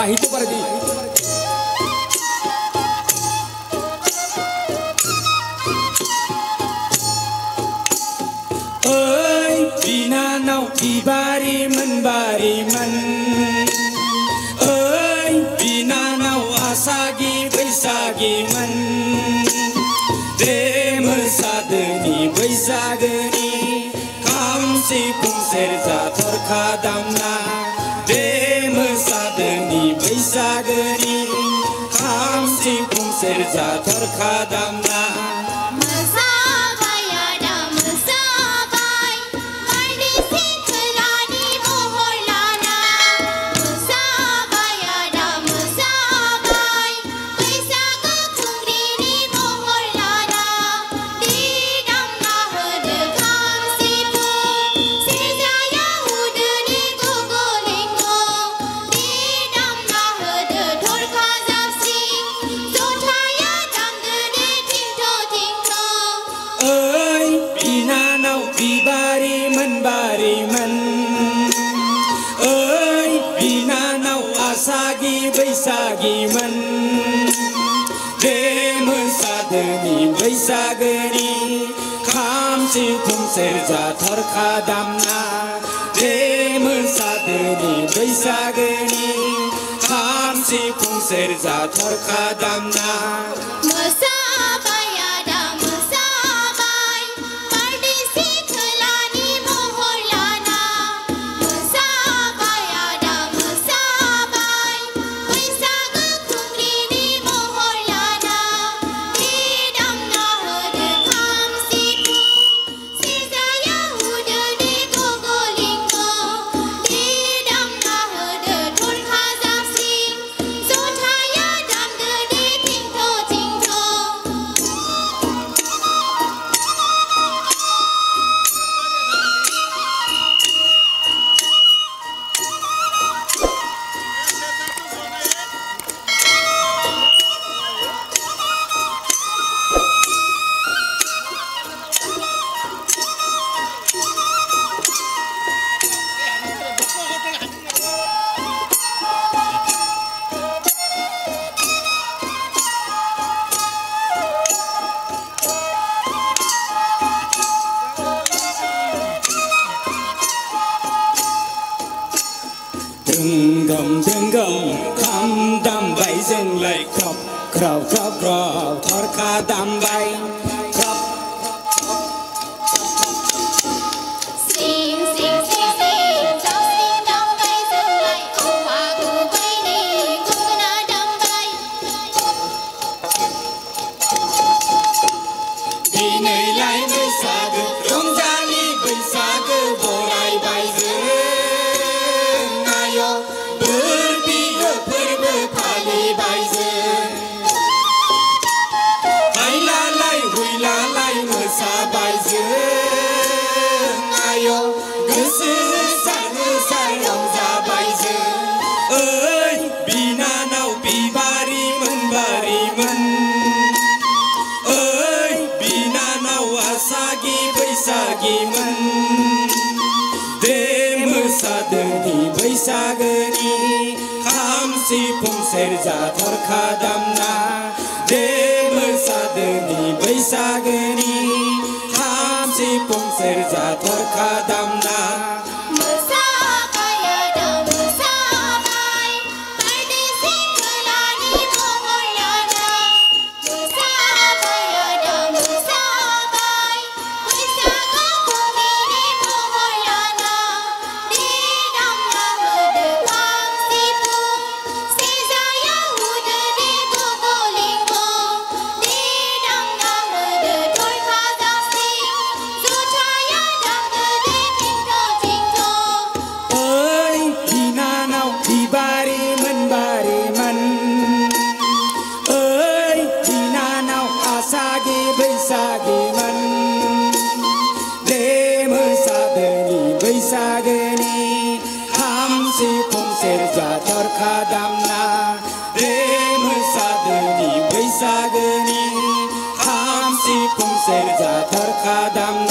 Itu berarti ơi bina nau ibari man ơi bina nau asagi baisagi man dem sadni baisagni kam si pum serja thorkha damna dem sadni baisagni kam si pum serja thorkha damna Baisagi man dem sadni baisagni kham si thum serja thorkha damna dem sadni baisagni kham si thum serja thorkha damna Denggam kham dam bay dừng lại khóc khóc khóc khóc thorkha dam bay khóc đi này lại với xa được rong ra đi với xa cứ vô lại bay Baisagni kham si pum serja thorkha damna dem sadni baisagni kham si pum serja thorkha damna बैसागी बैसागीमोन बे मोसादोनि बैसागोनि खाम सिफुं सेरजा थरखा दामना बे मोसादोनि बैसागोनि खाम सिफुं सेरजा थरखा दामना